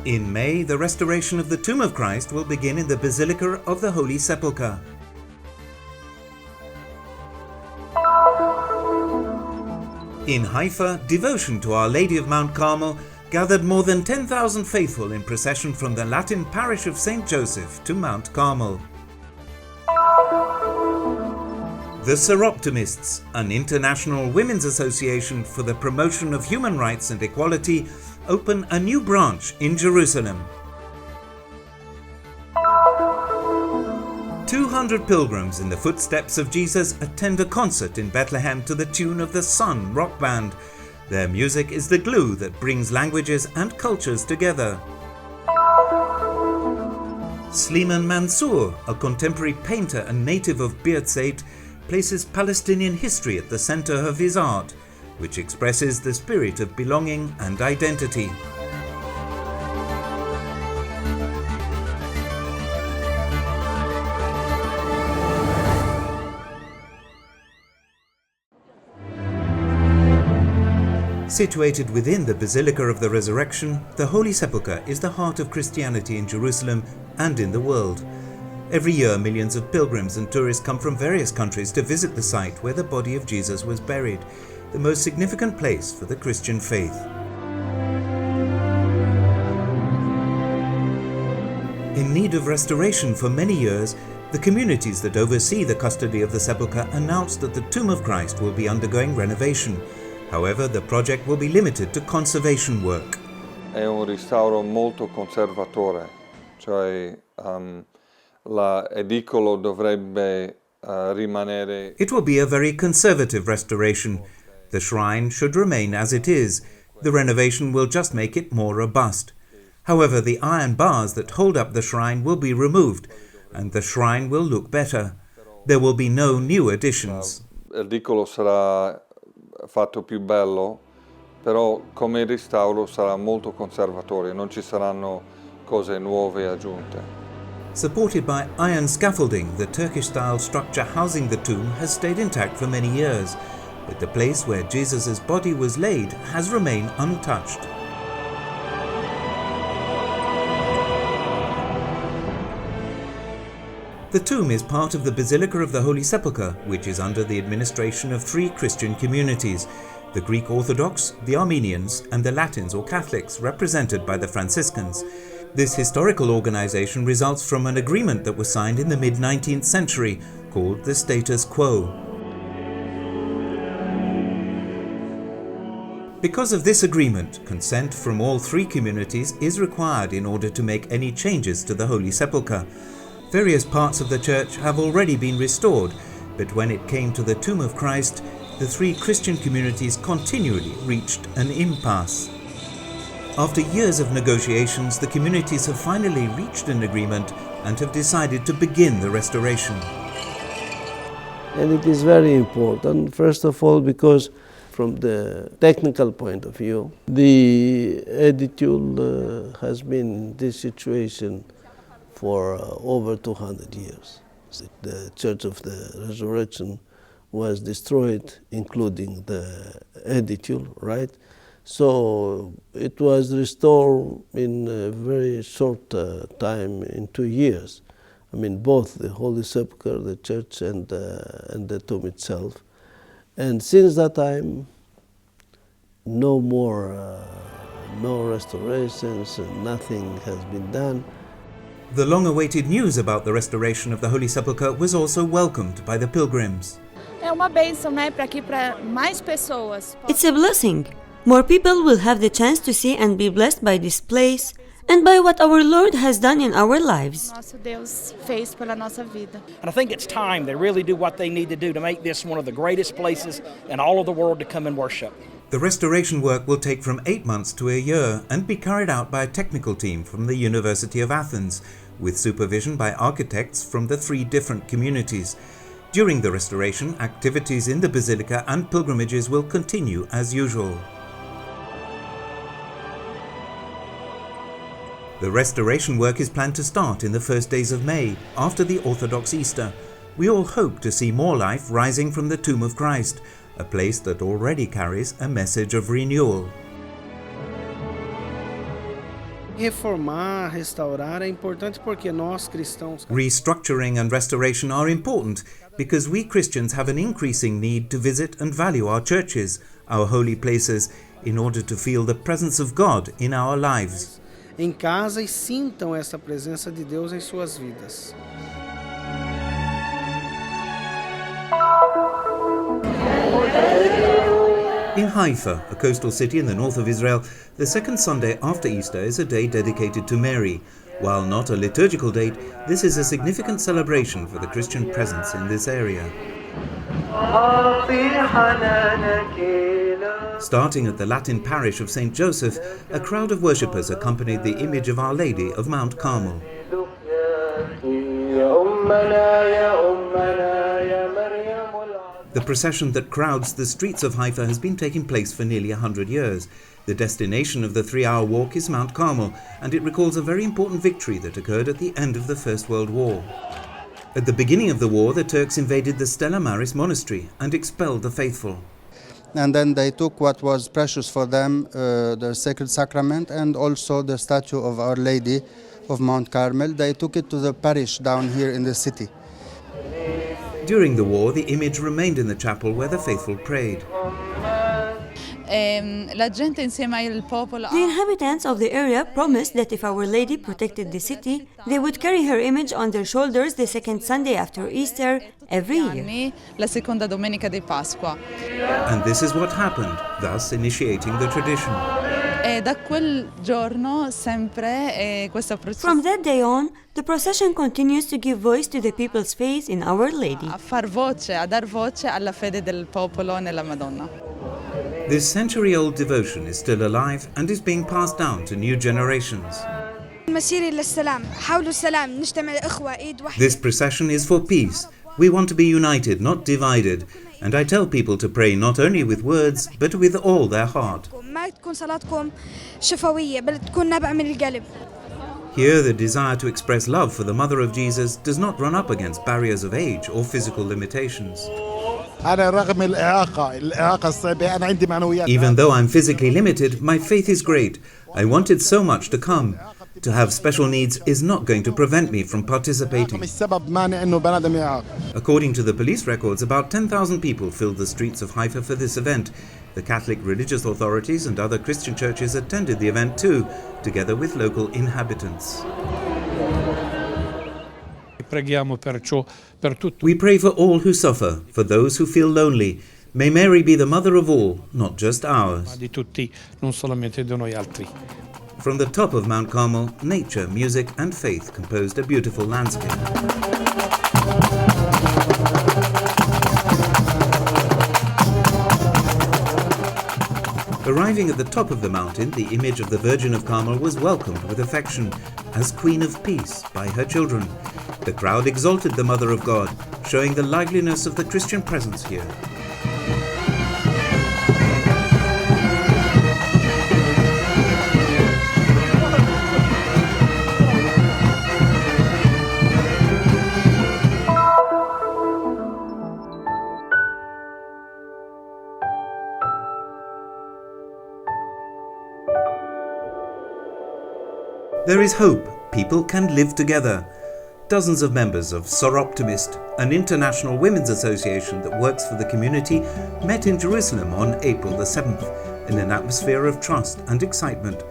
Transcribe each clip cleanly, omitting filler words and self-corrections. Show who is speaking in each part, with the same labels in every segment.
Speaker 1: In May, the restoration of the tomb of Christ will begin in the Basilica of the Holy Sepulcher. In Haifa, devotion to Our Lady of Mount Carmel gathered more than 10,000 faithful in procession from the Latin Parish of St. Joseph to Mount Carmel. The Soroptimists, an international women's association for the promotion of human rights and equality, open a new branch in Jerusalem. 200 pilgrims in the footsteps of Jesus attend a concert in Bethlehem to the tune of the Sun rock band. Their music is the glue that brings languages and cultures together. Sliman Mansour, a contemporary painter and native of Birzeit, places Palestinian history at the center of his art, which expresses the spirit of belonging and identity. Situated within the Basilica of the Resurrection, the Holy Sepulcher is the heart of Christianity in Jerusalem and in the world. Every year, millions of pilgrims and tourists come from various countries to visit the site where the body of Jesus was buried, the most significant place for the Christian faith. In need of restoration for many years, the communities that oversee the custody of the sepulchre announced that the tomb of Christ will be undergoing renovation. However, the project will be limited to conservation work.
Speaker 2: È un restauro molto conservatore, cioè l'edicolo dovrebbe rimanere.
Speaker 1: It will be a very conservative restoration. The shrine should remain as it is. The renovation will just make it more robust. However, the iron bars that hold up the shrine will be removed, and the shrine will look better. There will be no new additions.
Speaker 2: L'edicolo sarà fatto più bello, però come restauro sarà molto conservatore, non ci saranno cose nuove aggiunte.
Speaker 1: Supported by iron scaffolding, the Turkish-style structure housing the tomb has stayed intact for many years, but the place where Jesus' body was laid has remained untouched. The tomb is part of the Basilica of the Holy Sepulcher, which is under the administration of three Christian communities: the Greek Orthodox, the Armenians, and the Latins or Catholics, represented by the Franciscans. This historical organization results from an agreement that was signed in the mid-19th century, called the status quo. Because of this agreement, consent from all three communities is required in order to make any changes to the Holy Sepulchre. Various parts of the church have already been restored, but when it came to the tomb of Christ, the three Christian communities continually reached an impasse. After years of negotiations, the communities have finally reached an agreement and have decided to begin the restoration.
Speaker 3: And it is very important, first of all, because from the technical point of view, the edicule has been in this situation for over 200 years. The Church of the Resurrection was destroyed, including the edicule, right? So it was restored in a very short time, in 2 years. I mean, both the Holy Sepulchre, the church, and the tomb itself. And since that time, no restorations, nothing has been done.
Speaker 1: The long-awaited news about the restoration of the Holy Sepulchre was also welcomed by the pilgrims.
Speaker 4: It's a blessing. More people will have the chance to see and be blessed by this place and by what our Lord has done in our lives.
Speaker 5: And I think it's time they really do what they need to do to make this one of the greatest places in all of the world to come and worship.
Speaker 1: The restoration work will take from 8 months to a year and be carried out by a technical team from the University of Athens, with supervision by architects from the three different communities. During the restoration, activities in the Basilica and pilgrimages will continue as usual. The restoration work is planned to start in the first days of May, after the Orthodox Easter. We all hope to see more life rising from the tomb of Christ, a place that already carries a message of renewal.
Speaker 3: Reformar, restaurar é importante porque nós cristãos.
Speaker 1: Restructuring and restoration are important because we Christians have an increasing need to visit and value our churches, our holy places, in order to feel the presence of God in our lives.
Speaker 3: Em casa e sintam essa presença de Deus em suas vidas.
Speaker 1: In Haifa, a coastal city in the north of Israel, the second Sunday after Easter is a day dedicated to Mary. While not a liturgical date, this is a significant celebration for the Christian presence in this area. Starting at the Latin Parish of St. Joseph, a crowd of worshippers accompanied the image of Our Lady of Mount Carmel. The procession that crowds the streets of Haifa has been taking place for nearly 100 years. The destination of the 3-hour walk is Mount Carmel, and it recalls a very important victory that occurred at the end of the First World War. At the beginning of the war, the Turks invaded the Stella Maris monastery and expelled the faithful.
Speaker 6: And then they took what was precious for them, the Sacred Sacrament, and also the statue of Our Lady of Mount Carmel. They took it to the parish down here in the city.
Speaker 1: During the war, the image remained in the chapel where the faithful prayed.
Speaker 4: The inhabitants of the area promised that if Our Lady protected the city, they would carry her image on their shoulders the second Sunday after Easter every year.
Speaker 1: And this is what happened, thus initiating the tradition.
Speaker 4: From that day on, the procession continues to give voice to the people's faith in Our Lady.
Speaker 1: This century-old devotion is still alive and is being passed down to new generations. This procession is for peace. We want to be united, not divided. And I tell people to pray not only with words, but with all their heart. Here, the desire to express love for the Mother of Jesus does not run up against barriers of age or physical limitations. Even though I'm physically limited, my faith is great. I wanted so much to come. To have special needs is not going to prevent me from participating. According to the police records, about 10,000 people filled the streets of Haifa for this event. The Catholic religious authorities and other Christian churches attended the event too, together with local inhabitants. We pray for all who suffer, for those who feel lonely. May Mary be the mother of all, not just ours. From the top of Mount Carmel, nature, music and faith composed a beautiful landscape. Arriving at the top of the mountain, the image of the Virgin of Carmel was welcomed with affection as Queen of Peace by her children. The crowd exalted the Mother of God, showing the liveliness of the Christian presence here. There is hope. People can live together. Dozens of members of Soroptimist, an international women's association that works for the community, met in Jerusalem on April the 7th in an atmosphere of trust and excitement.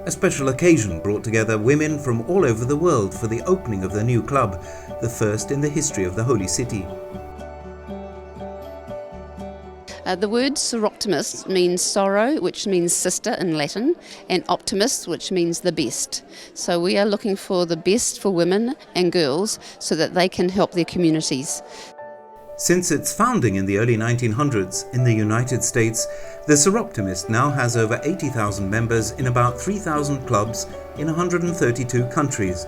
Speaker 1: A special occasion brought together women from all over the world for the opening of the new club, the first in the history of the Holy City.
Speaker 7: The word Soroptimist means sorrow, which means sister in Latin, and optimist, which means the best. So we are looking for the best for women and girls so that they can help their communities.
Speaker 1: Since its founding in the early 1900s in the United States, the Soroptimist now has over 80,000 members in about 3,000 clubs in 132 countries.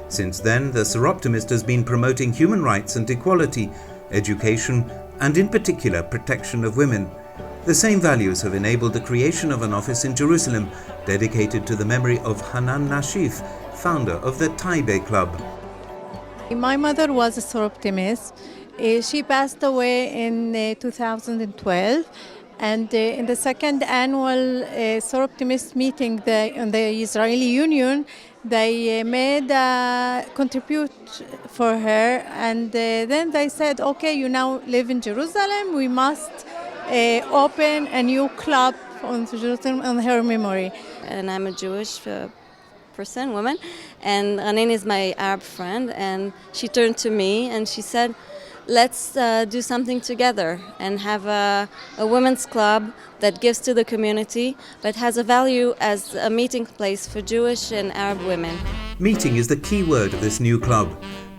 Speaker 1: Since then, the Soroptimist has been promoting human rights and equality, education, and in particular protection of women. The same values have enabled the creation of an office in Jerusalem dedicated to the memory of Hanan Nashif, founder of the Taipei Club.
Speaker 8: My mother was a Soroptimist. She passed away in 2012, And in the second annual Soroptimist meeting in the Israeli Union, they made a contribute for her, and then they said, okay, you now live in Jerusalem, we must open a new club on Jerusalem on her memory.
Speaker 9: And I'm a Jewish woman, and Ranin is my Arab friend, and she turned to me and she said, let's do something together and have a women's club that gives to the community but has a value as a meeting place for Jewish and Arab women.
Speaker 1: Meeting is the key word of this new club.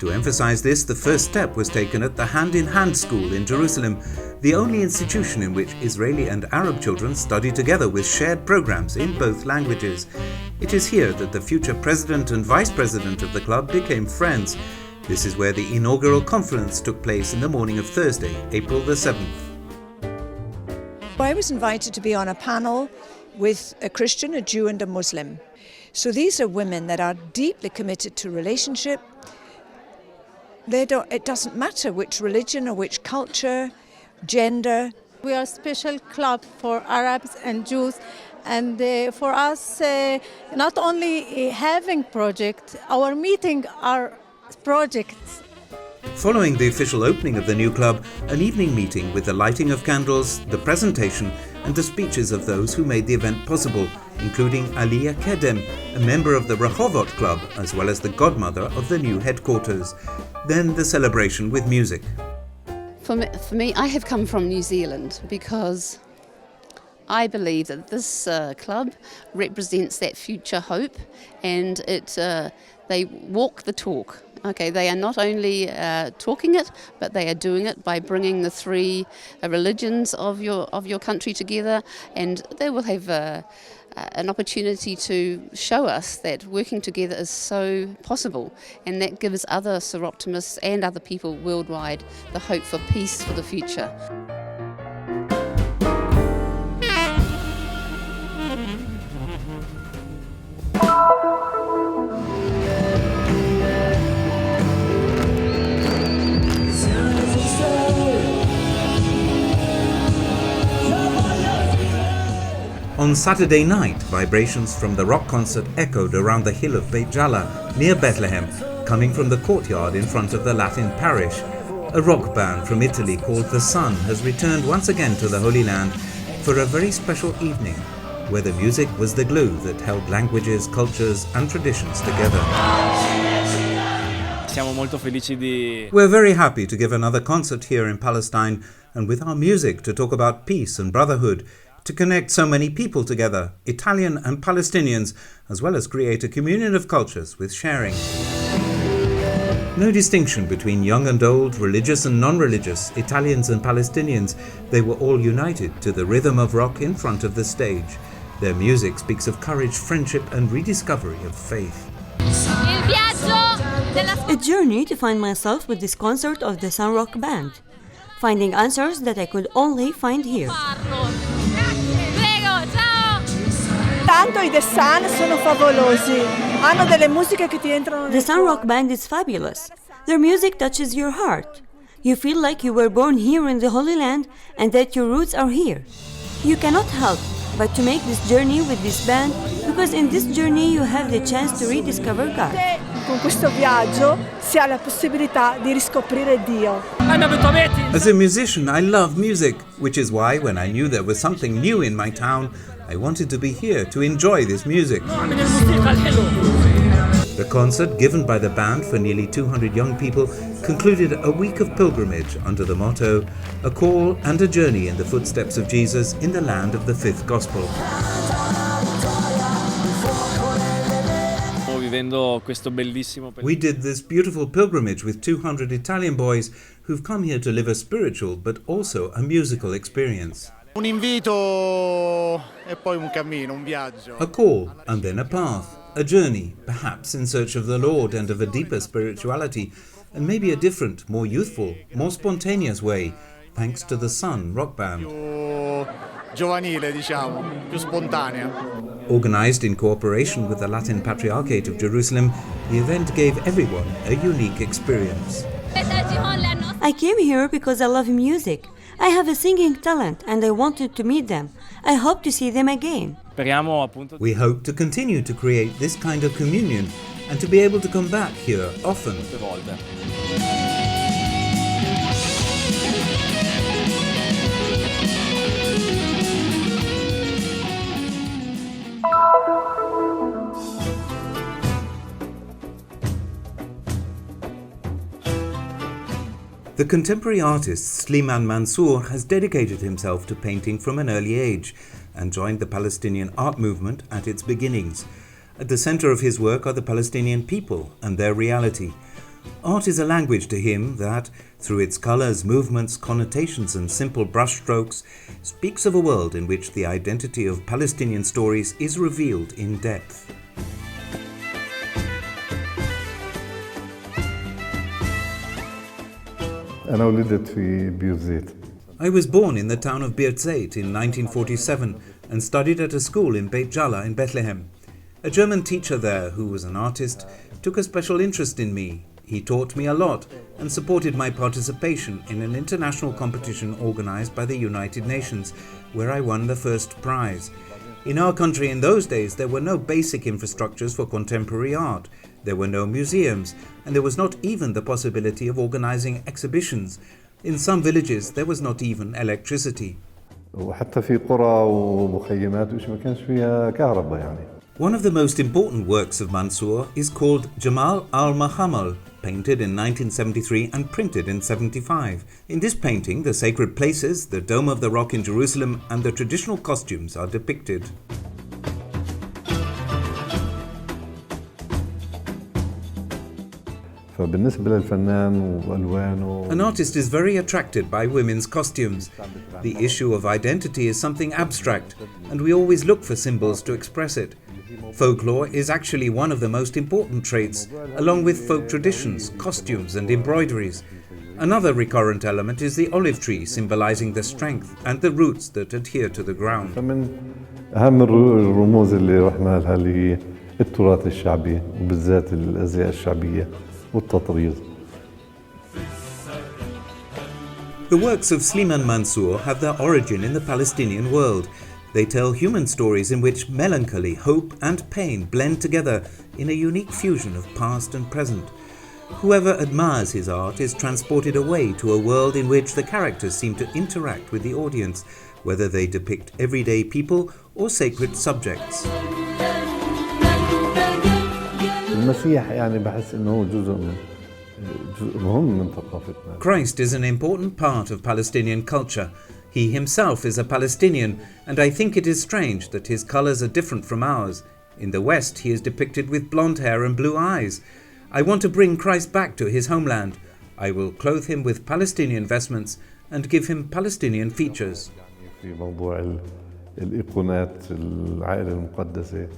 Speaker 1: To emphasize this, the first step was taken at the Hand in Hand School in Jerusalem, the only institution in which Israeli and Arab children study together with shared programs in both languages. It is here that the future president and vice president of the club became friends. This is where the inaugural conference took place in the morning of Thursday, April the 7th.
Speaker 10: I was invited to be on a panel with a Christian, a Jew and a Muslim. So these are women that are deeply committed to relationship. It doesn't matter which religion or which culture, gender.
Speaker 8: We are a special club for Arabs and Jews, and for us, not only having projects, our meetings are projects.
Speaker 1: Following the official opening of the new club, an evening meeting with the lighting of candles, the presentation and the speeches of those who made the event possible, including Aliyah Kedem, a member of the Rehovot Club, as well as the godmother of the new headquarters. Then the celebration with music.
Speaker 7: For me, I have come from New Zealand because I believe that this club represents that future hope, and they walk the talk. Okay, they are not only talking it, but they are doing it by bringing the three religions of your country together, and they will have an opportunity to show us that working together is so possible, and that gives other Soroptimists and other people worldwide the hope for peace for the future.
Speaker 1: On Saturday night, vibrations from the rock concert echoed around the hill of Beit Jala, near Bethlehem, coming from the courtyard in front of the Latin Parish. A rock band from Italy called The Sun has returned once again to the Holy Land for a very special evening, where the music was the glue that held languages, cultures and traditions together. We're very happy to give another concert here in Palestine, and with our music to talk about peace and brotherhood, to connect so many people together, Italian and Palestinians, as well as create a communion of cultures with sharing. No distinction between young and old, religious and non-religious, Italians and Palestinians. They were all united to the rhythm of rock in front of the stage. Their music speaks of courage, friendship and rediscovery of faith.
Speaker 4: A journey to find myself with this concert of the Sun Rock Band, finding answers that I could only find here.
Speaker 10: The Sun sono favolosi. Hanno delle musiche che ti entrano.
Speaker 4: The Sun Rock Band is fabulous. Their music touches your heart. You feel like you were born here in the Holy Land and that your roots are here. You cannot help but to make this journey with this band, because in this journey you have the chance to rediscover God.
Speaker 10: Con questo viaggio si ha la possibilità di riscoprire Dio.
Speaker 1: As a musician, I love music, which is why when I knew there was something new in my town, I wanted to be here to enjoy this music. The concert, given by the band for nearly 200 young people, concluded a week of pilgrimage under the motto, a call and a journey in the footsteps of Jesus in the land of the fifth gospel. We did this beautiful pilgrimage with 200 Italian boys who've come here to live a spiritual but also a musical experience.
Speaker 11: Un invito e poi un cammino, un viaggio.
Speaker 1: A call and then a path, a journey, perhaps in search of the Lord and of a deeper spirituality, and maybe a different, more youthful, more spontaneous way, thanks to the Sun Rock Band.
Speaker 11: Giovanile, diciamo, più spontanea.
Speaker 1: Organized in cooperation with the Latin Patriarchate of Jerusalem, the event gave everyone a unique experience.
Speaker 4: I came here because I love music. I have a singing talent and I wanted to meet them. I hope to see them again.
Speaker 1: We hope to continue to create this kind of communion and to be able to come back here often. The contemporary artist Sliman Mansour has dedicated himself to painting from an early age and joined the Palestinian art movement at its beginnings. At the center of his work are the Palestinian people and their reality. Art is a language to him that, through its colors, movements, connotations and simple brushstrokes, speaks of a world in which the identity of Palestinian stories is revealed in depth.
Speaker 12: أنا ولدت في بيرزيت.
Speaker 1: I was born in the town of Birzeit in 1947 and studied at a school in Beit Jala in Bethlehem. A German teacher there, who was an artist, took a special interest in me. He taught me a lot and supported my participation in an international competition organized by the United Nations, where I won the first prize. In our country in those days, there were no basic infrastructures for contemporary art. There were no museums, and there was not even the possibility of organizing exhibitions. In some villages, there was not even electricity.
Speaker 12: وحتى في قرى ومخيمات وش ما كانش فيها كهرباء يعني.
Speaker 1: One of the most important works of Mansour is called Jamal al-Mahamal, painted in 1973 and printed in 1975. In this painting, the sacred places, the Dome of the Rock in Jerusalem, and the traditional costumes are depicted.
Speaker 12: فبالنسبة للفنان وألوانه.
Speaker 1: An artist is very attracted by women's costumes. The issue of identity is something abstract, and we always look for symbols to express it. Folklore is actually one of the most important traits, along with folk traditions, costumes and embroideries. Another recurrent element is the olive tree, symbolizing the strength and the roots that adhere to the ground.
Speaker 12: فمن أهم الرموز اللي رحنا لها اللي هي التراث الشعبي وبالذات الأزياء الشعبية والتطريز.
Speaker 1: The works of Sliman Mansour have their origin in the Palestinian world. They tell human stories in which melancholy, hope and pain blend together in a unique fusion of past and present. Whoever admires his art is transported away to a world in which the characters seem to interact with the audience, whether they depict everyday people or sacred subjects.
Speaker 12: المسيح يعني بحس إنه جزء مهم من ثقافتنا.
Speaker 1: Christ is an important part of Palestinian culture. He himself is a Palestinian, and I think it is strange that his colors are different from ours. In the West, he is depicted with blonde hair and blue eyes. I want to bring Christ back to his homeland. I will clothe him with Palestinian vestments and give him Palestinian features.
Speaker 12: في موضوع الإيقونات العائلة المقدسة.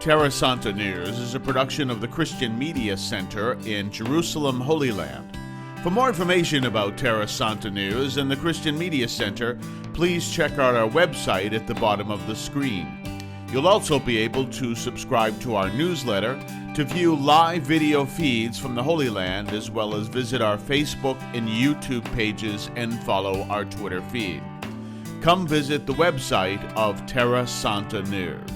Speaker 13: Terra Santa News is a production of the Christian Media Center in Jerusalem, Holy Land. For more information about Terra Santa News and the Christian Media Center, please check out our website at the bottom of the screen. You'll also be able to subscribe to our newsletter, to view live video feeds from the Holy Land, as well as visit our Facebook and YouTube pages and follow our Twitter feed. Come visit the website of Terra Santa News.